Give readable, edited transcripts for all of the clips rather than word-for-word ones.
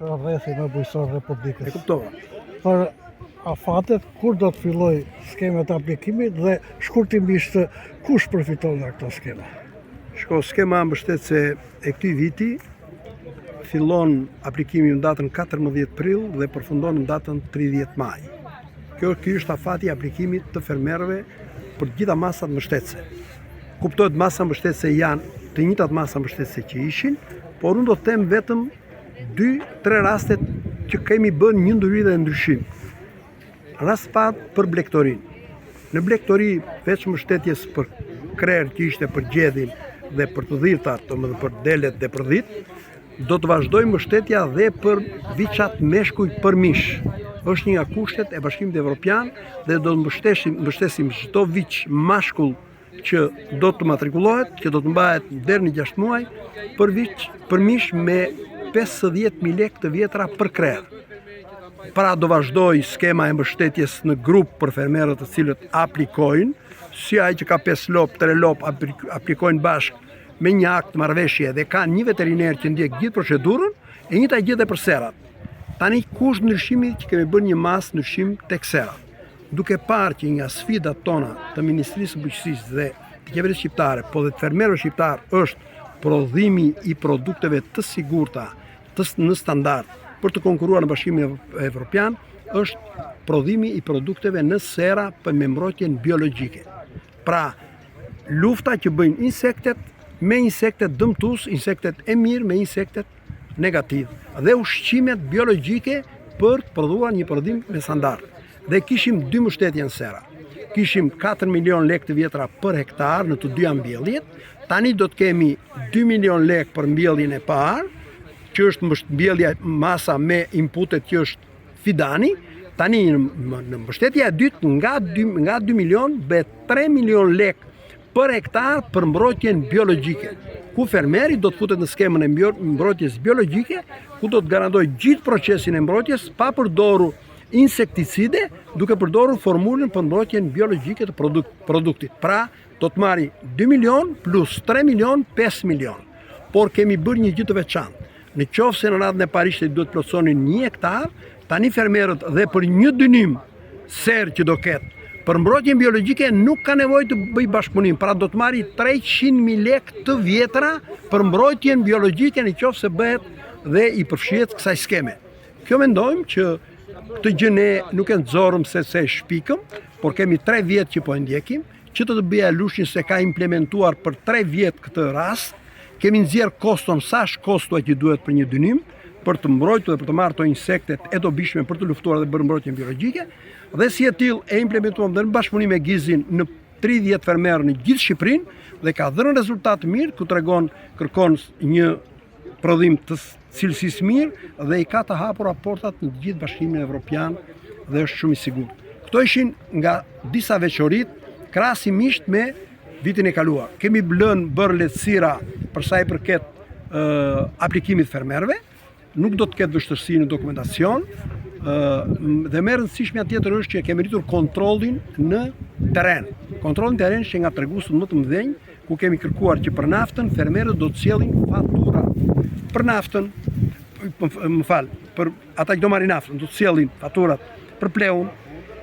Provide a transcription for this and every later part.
Rrethi në bujësor Republikës. E kuptova. Për afatet, kur do të filloj skemet aplikimit dhe shkurtimisht kush përfiton nga këto skema? Shko, skema mbështetëse e këtij viti fillon aplikimi në datën 14 prill dhe përfundon në datën 30 maj. Ky është afati i aplikimit të fermerëve për gjitha masat mbështetëse. Kuptohet masa mbështetëse janë të njëjtat masa mbështetëse që ishin, por unë do të them vetëm 2-3 rastet që kemi bën një ndryri dhe ndryshim. Rast parë për blektorin. Në blektori, veç mbështetjes për krerë që ishte për gjedhin dhe për të dhirtat, domethënë për delet dhe për dhit, do të vazhdojmë mbështetja dhe për viçat meshkuj për mish. Është një nga kushtet e Bashkimit Evropian dhe do të mbështesim çdo viç mashkull që do të matrikullohet, që do të mbahet deri në 6 muaj, për mish me 50.000 lekë të vjetra për krerë. Pra do vazhdoj skema e mbështetjes në grup për fermerët të cilët aplikojnë, si ai që ka 5 lop, 3 lop aplikojnë bashkë me një akt marrëveshje dhe kanë një veteriner që ndjek gjithë procedurën, e njëjta gjë edhe për serat. Tani kush ndryshimi që kemi bërë një mas ndryshim tek serat. Duke parë që nga sfidat tona të Ministrisë së Bujqësisë dhe të qeverisë shqiptare, po dhe të fermerëve shqiptar është prodhimi i produkteve të sigurta, në standard për të konkuruar në Bashkimin Evropian, është prodhimi i produkteve në sera për me mbrojtjen biologjike. Pra, lufta që bëjnë insektet me insektet dëmtues, insektet e mirë me insektet negativ, dhe ushqimet biologjike për të prodhuar një prodhim me standard. Dhe kishim 2 mbështetje në sera. Kishim 4 milion lekë të vjetra për hektar në të dyja mbjelljet. Tani do të kemi 2 milion lekë për mbjelljen e parë, që është mbjellja masa me inputet që është fidani. Tani në mbështetja e dytë nga 2 milion bëhet 3 milion lekë për hektar për mbrojtjen biologjike, ku fermeri do të futet në skemën e mbrojtjes biologjike, ku do të garantoj gjithë procesin e mbrojtjes pa përdorur insekticide, duke përdorur formulën për mbrojtjen biologjike të produktit. Pra, do të marri 2 milion plus 3 milion, 5 milion. Por kemi bërë një gjë të veçantë. Në qoftë se në radhën e parishte duhet plotësonin 1 hektar, tani fermerët dhe për një dynim serë që do ketë, për mbrojtjen biologjike nuk ka nevojë të bëj bashkëpunim, pra do të marri 300.000 lekë të vjetra për mbrojtjen biologjike në qoftë se bëhet dhe i përfshihet kësaj skeme. Kjo mendojmë që këtë gjë ne nuk e nxorëm se shpikëm, por kemi 3 vjet që po e ndjekim, që të bëja lushin se ka implementuar për 3 vjet këtë rast. Kemi nxjerr koston sa është kosto që duhet për një dynim, për të mbrojtur dhe për të marrë ato insektet e dobishme për të luftuar dhe bërë mbrojtjen biologjike, dhe si e tillë e implementuam dhe në bashkëpunim me GIZ-in në 30 fermerë në gjithë Shqipërinë dhe ka dhënë rezultat të mirë, ku kërkon një prodhim të cilësisë mirë dhe i ka të hapura portat në gjithë Bashkimin Evropian dhe është shumë i sigurt. Këto ishin nga disa veçoritë krahasimisht me vitin e kaluar. Kemi bërë lehtësira për sa i përket aplikimit fermerëve, nuk do të ketë vështirësi në dokumentacion, dhe më e rëndësishmja tjetër është që kemi rritur kontrollin në terren. Kontrollin në terren që nga tregusët më të mëdhenj, ku kemi kërkuar që për naftën fermerët do të sjellin fatura. Për naftën, për ata që do marrin naftën, do të sjellin faturat për pleun,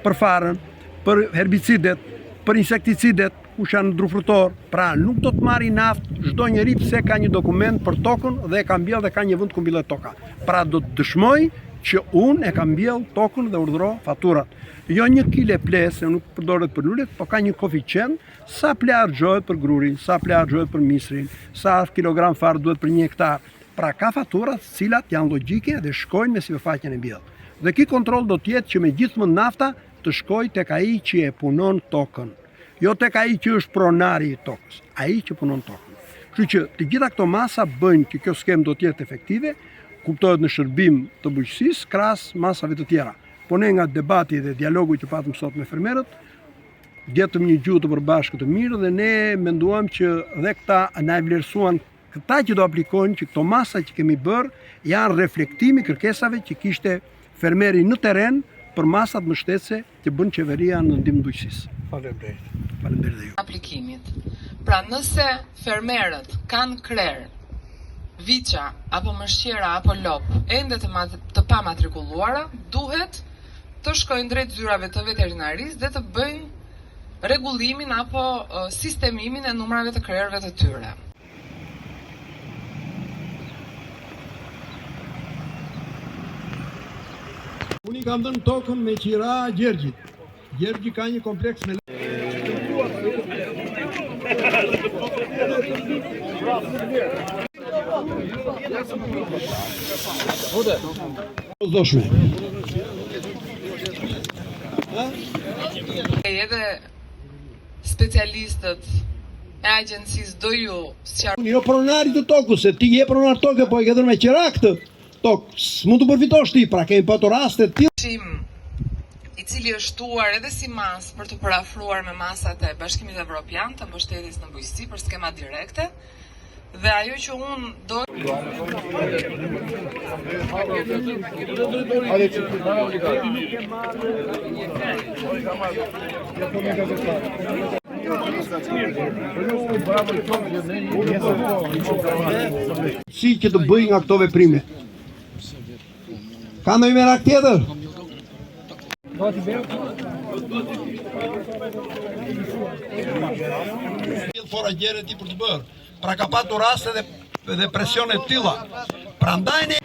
për farën, për herbicidet, për insekticidet, kush janë drufrutor. Pra nuk do të marri naftë çdo njeri pse ka një dokument për tokën dhe e ka mbjell dhe ka një vend ku mbjellet toka. Pra do të dëshmoj që unë e kam mbjell tokën dhe urdhëroj faturat. Jo 1 kile ple, se nuk përdoret për lulet, po ka një koeficient sa ple harxhohet për grurin, sa ple harxhohet për misrin, sa kilogram far duhet për 1 hektar. Pra ka faturat të cilat janë logjike dhe shkojnë me sipërfaqen e mbjell. Dhe ky kontroll do të jetë që me gjithmonë nafta të shkojë tek ai që e punon tokën. Jo tek ai që është pronari i tokës, ai që punon tokën. Kështu që të gjitha këto masa bëjnë që kjo skemë do të jetë efektive, kuptohet në shërbim të bujqësisë krahas masave të tjera. Po ne nga debati dhe dialogu që patëm sot me fermerët, gjetëm një gjuhë të përbashkët të mirë dhe ne menduam që dhe këta na e vlerësuan këta që do aplikojnë që këto masa që kemi bërë janë reflektimi kërkesave që kishte fermeri në terren për masat mbështetëse që bën qeveria në ndihmë bujqësisë. Faleminderit. Faleminderit dhe ju. Aplikimit. Pra nëse fermerët kanë krerë viça apo mëshqera apo lop ende të pamatrikulluara duhet të shkojnë drejt zyrave të veterinarisë dhe të bëjnë rregullimin apo sistemimin e numrave të krerëve të tyre. Unë i kam dhënë tokën me qira Gjergjit. Gjergji ka një kompleks me Doshme. Edhe specialistët e agjencisë do ju sqarojnë. Jo pronari të tokës, se ti je pronar tokë, po e ke dhënë me qira këtë tokë. S'mund të përfitosh ti, pra kemi patur raste të tillë. I cili është shtuar edhe si masë për të parafruar me masat e Bashkimit Evropian të mbështetjes në bujqësi për skema direkte. Dhe ajo që unë do... Si që të bëj nga këto veprime. Ka ndonjë merak tjetër? Fora gjere ti për të bërë. Pra ka patur raste dhe presione të tilla. Prandaj ne